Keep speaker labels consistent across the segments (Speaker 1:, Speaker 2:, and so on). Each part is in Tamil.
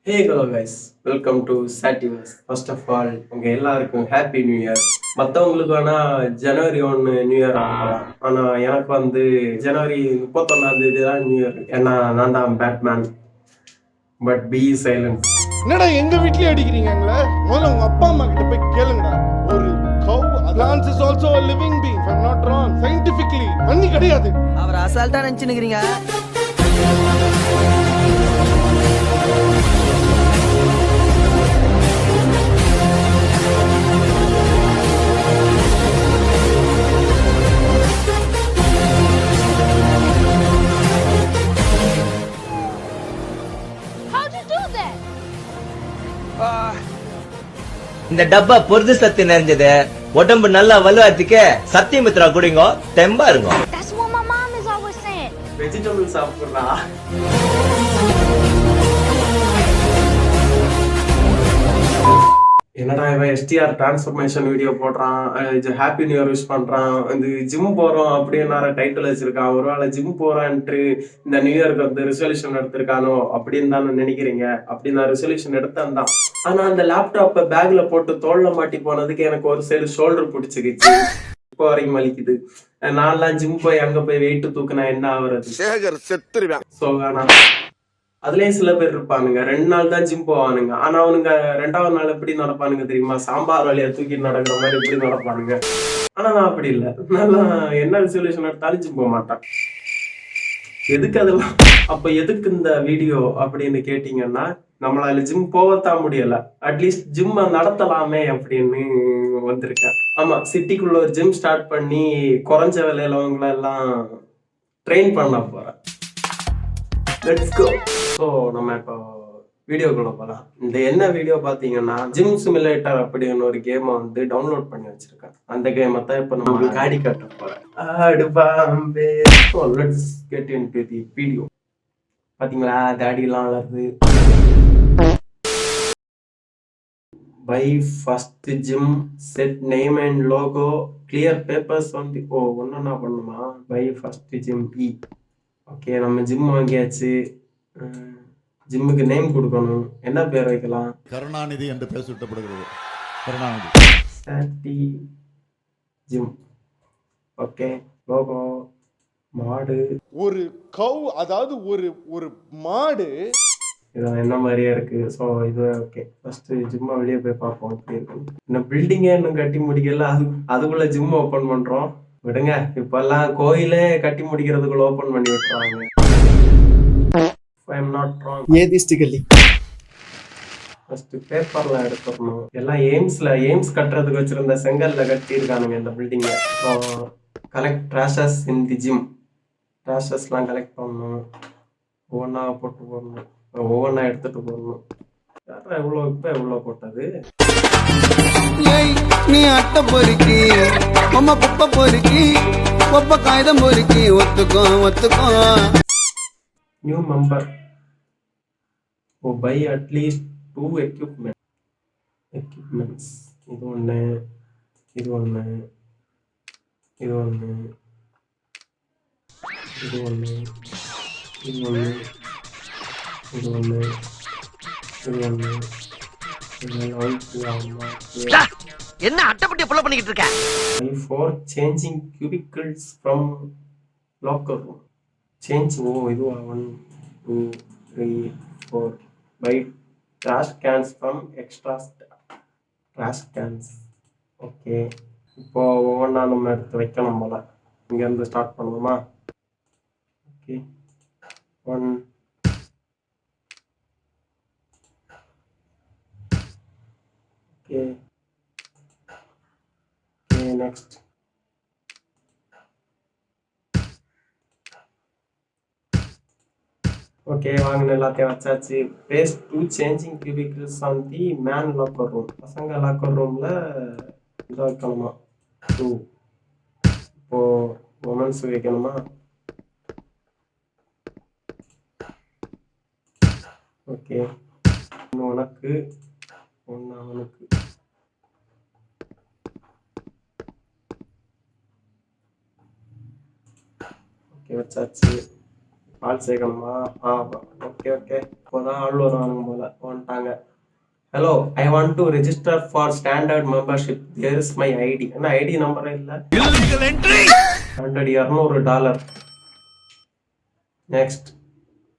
Speaker 1: Hey hello guys, welcome to சாட்டிவர்ஸ். ஃபர்ஸ்ட் ஆஃப் ஆல் உங்கள் எல்லாருக்கும் ஹாப்பி நியூ இயர். மற்றவங்களுக்கு வேணால் ஜனவரி 1 நியூ இயர் ஆகலாம், ஆனால் எனக்கு வந்து ஜனவரி 31 தான் நியூ இயர். ஏன்னா நான் தான் பேட்மேன். But be silent.
Speaker 2: என்னடா எங்க வீட்லயே அடிக்கிறீங்களா? முதல்ல உங்க அப்பா அம்மா கிட்ட போய் கேளுங்கடா. ஒரு cow plants is also a living being, if I'm not wrong. Scientifically பண்ணி கிடையாது.
Speaker 3: அவர் அசால்ட்டா நினைச்சுக்கிறீங்க.
Speaker 4: இந்த டப்பா பொருது சத்து நிறைஞ்சது, உடம்பு நல்லா வலுவாத்துக்கு சத்தியமித்ரா குடிங்க, தெம்பா இருங்க.
Speaker 5: That's what my mom is always saying.
Speaker 1: Vegetable சாப்பிட்றா. என்னடா இவன் எஸ்டிஆர் டிரான்ஸ்ஃபர்மேஷன் வீடியோ போடுறான், ஹாப்பி நியூ இயர் விஷ் பண்றான், இந்த ஜிம் போறோம் அப்படின்னு டைட்டில் வச்சிருக்கான். ஒருவேளை ஜிம் போறான்ட்டு இந்த நியூ இயருக்கு வந்து ரெசல்யூஷன் எடுத்திருக்கானோ அப்படின்னு தான் நினைக்கிறீங்க. அப்படி நான் ரெசல்யூஷன் எடுத்தேன் தான். ஆனா அந்த லேப்டாப்பை பேக்ல போட்டு தோல்ல மாட்டி போனதுக்கு எனக்கு ஒரு சைடு ஷோல்டர் பிடிச்சிக்கிச்சு. இப்போ வரைக்கும் வலிக்குது. நான்லாம் ஜிம் போய் அங்க போய் வெயிட் தூக்குனா என்ன ஆகுறது? சோ வேணாம். அதுலயும் சில பேர் இருப்பானுங்க, 2 நாள் தான் ஜிம் போவானுங்க. ஆனா அவனுங்க 2வது நாள் எப்படி நடப்பானுங்க தெரியுமா? சாம்பார் வழியா தூக்கிட்டு நடக்கிற மாதிரி எப்படி நடப்பானுங்க. ஆனா நான் அப்படி இல்லை. நல்லா என்ன ரெசல்யூஷன் எடுத்தாலும் ஜிம் போக மாட்டான். எதுக்கு அதெல்லாம்? அப்ப எதுக்கு இந்த வீடியோ அப்படின்னு கேட்டீங்கன்னா, நம்மளால ஜிம் போகத்தான் முடியல, அட்லீஸ்ட் ஜிம் நடத்தலாமே அப்படின்னு வந்திருக்கேன். ஆமா, சிட்டிக்குள்ள ஒரு ஜிம் ஸ்டார்ட் பண்ணி குறைஞ்ச விலையில அவங்கள எல்லாம் ட்ரெயின் பண்ண போறேன். Let's go. ஸோ நம்ம இப்போ வீடியோக்குள்ள போகலாம். இந்த என்ன வீடியோ பார்த்தீங்கன்னா, ஜிம் சிமுலேட்டர் அப்படின்னு ஒரு கேமை வந்து டவுன்லோட் பண்ணி வச்சிருக்கேன். அந்த கேமை தான் இப்போ நம்ம காடி காட்ட போறேன். Let's get into the video. பார்த்தீங்களா, தாடியெல்லாம் வளருது. Buy first gym, set name and logo, clear papers வந்து ஒன்னா பண்ணுமா? பை ஃபர்ஸ்ட் ஜிம் இ. ஓகே, நம்ம ஜிம் வாங்கியாச்சு. ஜிம்முக்கு நேம் கொடுக்கணும். என்ன பேர் வைக்கலாம்?
Speaker 6: கருணாநிதி என்று பேர் சூட்டப்படுகிறது. கருணாநிதி
Speaker 1: சாட்டி ஜிம். ஓகே, லோகோ மாடு.
Speaker 2: ஒரு cow, அதாவது ஒரு மாடு.
Speaker 1: இதான் என்ன மாதிரியே இருக்கு. ஸோ இது ஓகே. ஃபர்ஸ்ட் ஜிம்மை வெளியே போய் பார்ப்போம் எப்படி இருக்கு. இன்னும் பில்டிங்கே இன்னும் கட்டி முடிக்கல, அதுக்குள்ள ஜிம் ஓப்பன் பண்றோம். விடுங்க, இப்பெல்லாம் கோயிலே கட்டி முடிக்கிறதுக்குள்ள ஓப்பன் பண்ணி விட்டுறாங்க. ஃபர்ஸ்ட் பேப்பர்ல எடுத்துடணும். எல்லாம் எய்ம்ஸ் கட்டுறதுக்கு வச்சிருந்த செங்கல்ல கட்டி இருக்கானுங்க இந்த பில்டிங்க. கலெக்ட் ட்ராஷஸ் இன் தி ஜிம். ட்ராஷஸ்லாம் கலெக்ட் பண்ணணும். ஒவ்வொன்றா போட்டு போடணும், ஒவ்வொன்றா எடுத்துட்டு போடணும். எவ்வளோ போட்டது?
Speaker 3: நீ அட்ட பொறுக்கி அம்மா குப்பை பொறுக்கி ஒப்ப காகிதம் பொறுக்கி ஒத்துக்கோ.
Speaker 1: New member. பை அட்லீஸ்ட் 2 எக்யூப்மெண்ட்ஸ். இது ஒன்று, இது ஒன்று, இது ஒன்று, இது ஒன்று, இது ஒன்று, இது ஒன்று, இது ஒன்று.
Speaker 3: என்ன அட்டப்பட்டிய புள்ள பண்ணிக்கிட்டு இருக்க?
Speaker 1: For changing cubicles from locker room. Change இதுவா 1 2 3 4. Buy trash cans from extra trash cans. Okay, இப்போ ஒவ்வொன்றா நம்ம எடுத்து வைக்கணும் போல. இங்கேருந்து ஸ்டார்ட் பண்ணுவோமா? ஓகே, 1. Okay, next. ஓகே, வாங்கின எல்லாத்தையும் வச்சாச்சு. Phase two changing cubicles on the man locker room. பசங்க லாக்கர் ரூம்ல இதை வைக்கணுமா? 2. இப்போ உமன்ஸ் வைக்கணுமா? ஓகே, ஒன்று உனக்கு, ஒன்று அவனுக்கு. ஓகே, வச்சாச்சு. ஆள் சேர்க்கணுமா? ஓகே இப்போதான் ஆள் வருவானுங்க போல. வந்துட்டாங்க. Hello, I want to register for standard membership. There is my ID. என்ன ஐடி நம்பரே இல்லை. $200. Next.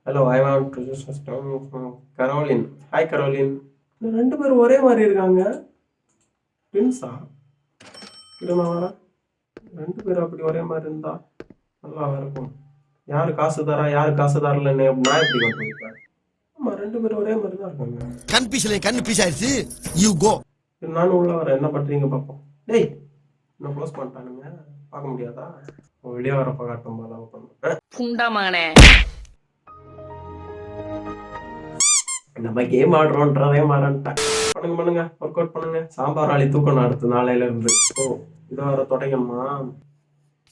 Speaker 1: Hello, I want to Caroline. Hi Caroline. ரெண்டு பேரும் ஒரே மாதிரி இருக்காங்க. ட்வின்ஸா? இல்லைண்ணா வரேன். ரெண்டு பேரும் அப்படி ஒரே மாதிரி இருந்தா நல்லா இருக்கும். யாரு காசு தரா யாரு காசு தரலன்னு நான் எப்படி கண்டுபிடிப்பேன்? ஆமா, ரெண்டு பேரும் ஒரே மாதிரி தான் இருக்காங்க.
Speaker 3: கன்ஃபியூஸ் ஆயிடுச்சு. You go.
Speaker 1: நானும் உள்ள வரேன். என்ன பண்றீங்க பாப்போம். டேய், இன்னும் க்ளோஸ் பண்ணிட்டானுங்க. பார்க்க முடியாதா? வெளியே வரப்ப காட்டும் போல பண்ணுவேன். நம்ம கேம் ஆடுறோன்றதே மாறன்ட்டேன். பண்ணுங்க ஒர்க் அவுட் பண்ணுங்க. சாம்பார் ஆளி தூக்கணும் அடுத்த நாளையில இருந்து. இதை வர தொடங்கம்மா.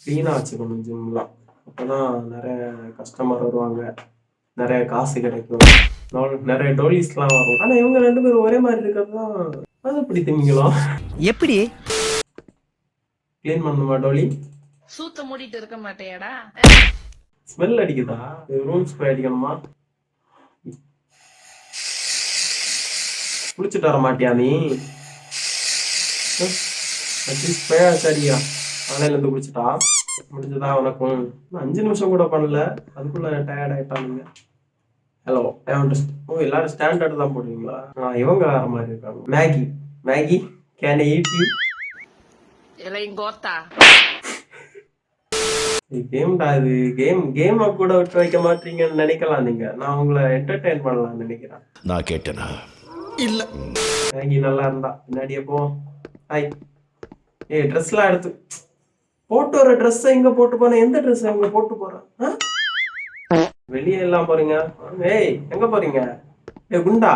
Speaker 1: கிளீனா வச்சுக்கணும் ஜிம்லாம். அப்பதான் நிறைய கஸ்டமர் வருவாங்க, நிறைய காசு கிடைக்கும், நிறைய டோலிஸ்லாம் வரும். ஆனா இவங்க ரெண்டு பேரும் ஒரே மாதிரி இருக்கிறதுதான் அது எப்படி திமிங்கலாம்.
Speaker 7: எப்படி
Speaker 1: கிளீன் பண்ணுமா டோலி?
Speaker 8: சூத்த மூடிட்டு இருக்க மாட்டேடா.
Speaker 1: ஸ்மெல் அடிக்குதா? ரூம் ஸ்ப்ரே அடிக்கணுமா? குளிச்சுட்டு வர மாட்டியா நீ? ஸ்ப்ரே சரியா காலையில இருந்து குளிச்சுட்டா முடிஞ்சதா உனக்கும்? 5 நிமிஷம் கூட பண்ணல, அதுக்குள்ள டயர்ட் ஆயிட்டானுங்க. ஹலோ, எல்லாரும் ஸ்டாண்டர்ட் தான் போடுவீங்களா? இவங்க வேற மாதிரி இருக்காங்க. Maggi can I eat you? கேம்டா இது. கேம் கூட விட்டு வைக்க மாட்டீங்கன்னு நினைக்கலாம் நீங்க. நான் உங்களை என்டர்டெயின் பண்ணலாம்னு நினைக்கிறேன்.
Speaker 6: நான் கேட்டேனா?
Speaker 3: இல்ல.
Speaker 1: மேகி நல்லா இருந்தா பின்னாடியே போ. ஹாய். ட்ரெஸ்லாம் எடுத்து போட்டு வர ட்ரெஸ் எங்க போட்டு போன? எந்த ட்ரெஸ் எங்க போட்டு போறேன்? வெளியே எல்லாம் போறீங்க? ஏய், எங்க போறீங்க? குண்டா,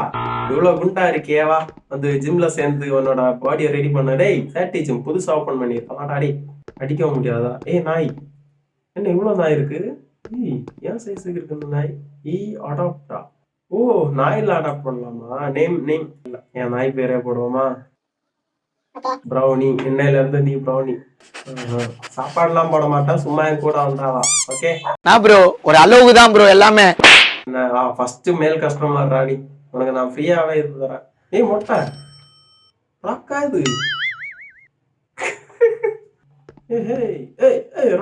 Speaker 1: இவ்வளவு குண்டா இருக்கியவா? வந்து ஜிம்ல சேர்ந்து உன்னோட பாடியை ரெடி பண்ண. டேய், சேட்டி ஜிம் புதுசா ஓப்பன் பண்ணிருக்கலாம். அடி அடிக்க முடியாதா? நாய் என்ன இவ்வளவு நாய் இருக்கு? ஏன் சைஸுக்கு இருக்கு இந்த நாய்? அடாப்டா. ஓ, நாயில அடாப்ட் பண்ணலாமா? நேம் இல்ல, என் நாய் பேரே போடுவோமா? ப்ரௌனி. இன்னையில இருந்து நீ ப்ரௌனி. சாப்பாடுலாம் போட மாட்டேன், சும்மா என் கூட வந்தாவா. ஓகே
Speaker 7: நான் ப்ரோ ஒரு அளவுக்கு தான் ப்ரோ எல்லாமே.
Speaker 1: ஃபர்ஸ்ட் மேல் கஸ்டமர் ராடி. உனக்கு நான் ஃப்ரீயாவே இது தரேன். மொட்டை ராக்கா இது.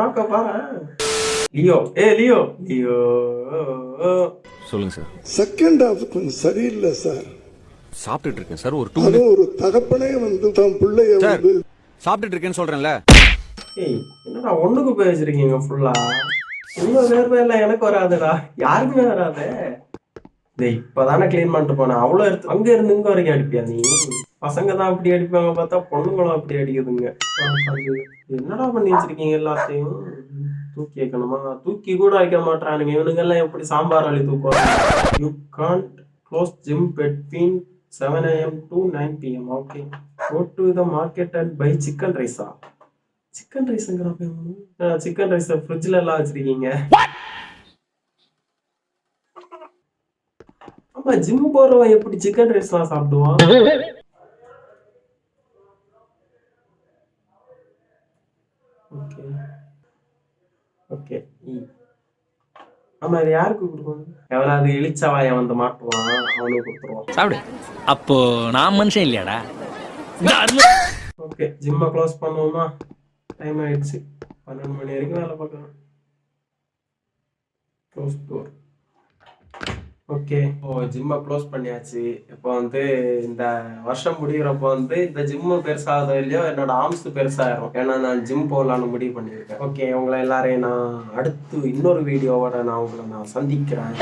Speaker 1: ராக்கா பாரு. லியோ
Speaker 9: சொல்லுங்க சார்.
Speaker 2: செகண்ட் ஹாஃப் கொஞ்சம் சரியில்லை சார்.
Speaker 9: சாப்பிட்டுட்டு இருக்கேன் சார்.
Speaker 2: ஒரு தகப்பனே வந்து தன் பிள்ளைய வந்து
Speaker 9: சாப்பிட்டுட்டு இருக்கேன்னு சொல்றேன்ல.
Speaker 1: என்னடா ஒண்ணுக்கு போய் வச்சிருக்கீங்க ஃபுல்லா? இன்னும் வேர்வையெல்லாம் எனக்கு வராதுடா, யாருக்குமே வராது. இப்பதானே கிளீன் பண்ணிட்டு போனேன். அவ்வளவு எடுத்து அங்க இருந்து இங்க வரைக்கும் அடிப்பியா நீ? பசங்க தான் அப்படி அடிப்பாங்க, பார்த்தா பொண்ணுங்களும் அப்படி அடிக்குதுங்க. என்னடா பண்ணி வச்சிருக்கீங்க? எல்லாத்தையும் தூக்கி வைக்கணுமா? தூக்கி கூட வைக்க மாட்டானுங்க இவனுங்க எல்லாம். எப்படி சாம்பார் அள்ளி தூக்குவாங்க? You can't close gym between 7 AM to 9 PM. Okay, go to the market and buy chicken rice. Chicken ரைஸ்ங்கிறப்ப சிக்கன் ரைஸ் ஃப்ரிட்ஜ்ல எல்லாம் வச்சிருக்கீங்க. ஆமா, ஜிம் போறவன் எப்படி சிக்கன் ரைஸ் எல்லாம் சாப்பிடுவான்? ஓகே ஆமா, இது யாருக்கு கொடுக்கணும்? எவனாவது இழிச்சவாய வந்து மாட்டுவான், அவனுக்கு கொடுத்துருவான்.
Speaker 7: சாப்பிடு. அப்போ நான் மனுஷன் இல்லையாடா?
Speaker 1: ஓகே, ஜிம்மை க்ளோஸ் பண்ணுவோமா? டைம் ஆயிடுச்சு. 12 மணி வரைக்கும் வேலை பார்க்கலாம். Close door. ஓகே, ஜிம்மை க்ளோஸ் பண்ணியாச்சு. இப்போ வந்து இந்த வருஷம் முடிகிறப்போ வந்து இந்த ஜிம்மு பெருசாகுதோ இல்லையோ, என்னோட ஆர்ம்ஸ் பெருசாயிரும். ஏன்னா நான் ஜிம் போகலான்னு முடிவு பண்ணியிருக்கேன். ஓகே, உங்களை எல்லாரையும் நான் அடுத்து இன்னொரு வீடியோவோட நான் சந்திக்கிறேன்.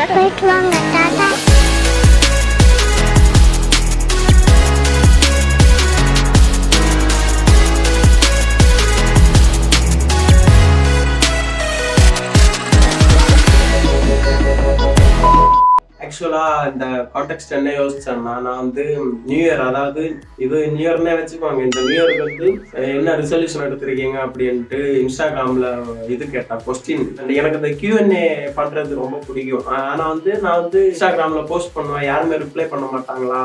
Speaker 1: ஆக்சுவலா இந்த கான்டெக்ட் என்ன யோசிச்சேன்னா, நான் வந்து நியூ இயர், அதாவது இது நியூ இயர்னே வச்சுக்கோங்க. இந்த நியூ இயருக்கு வந்து என்ன ரெசல்யூஷன் எடுத்திருக்கீங்க அப்படின்ட்டு இன்ஸ்டாகிராம்ல இது கேட்டா கொஸ்டின். எனக்கு இந்த Q&A பண்றது ரொம்ப பிடிக்கும். ஆனா வந்து நான் வந்து இன்ஸ்டாகிராம்ல போஸ்ட் பண்ணுவேன், யாருமே ரிப்ளை பண்ண மாட்டாங்களா,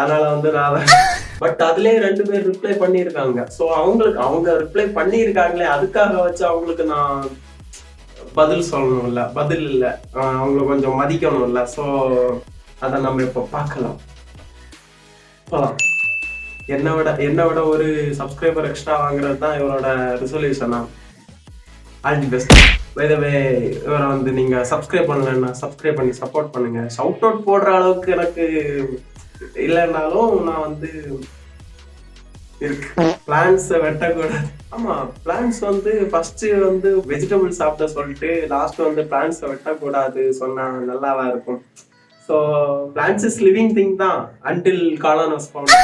Speaker 1: அதனால வந்து நான் பட் அதுலயே 2 பேர் ரிப்ளை பண்ணியிருக்காங்க. ஸோ அவங்க ரிப்ளை பண்ணியிருக்காங்களே, அதுக்காக வச்சு அவங்களுக்கு நான் பதில் சொல்லணும்ல, பதில் இல்ல, அவங்கள கொஞ்சம் மதிக்கணும்ல. ஸோ அதை நம்ம இப்போ பார்க்கலாம். போலாம். என்னை விட ஒரு சப்ஸ்கிரைபர் எக்ஸ்ட்ரா வாங்குறது தான் இவரோட ரெசல்யூஷனா. All the best. By the way, இவரை வந்து நீங்க சப்ஸ்கிரைப் பண்ணலன்னா சப்ஸ்கிரைப் பண்ணி சப்போர்ட் பண்ணுங்க. ஷவுட் அவுட் போடுற அளவுக்கு எனக்கு இல்லைன்னாலும் நான் வந்து இருக்கு. பிளான்ஸ் வெட்டக்கூடாது. ஆமா, பிளான்ஸ் வந்து ஃபர்ஸ்ட் வந்து வெஜிடபிள் சாப்பிட சொல்லிட்டு லாஸ்ட் வந்து பிளான்ஸ் வெட்டக்கூடாது சொன்னா நல்லாவா இருக்கும். So plans is living thing தான் until காளான் வாஸ் ஃபவுண்ட்.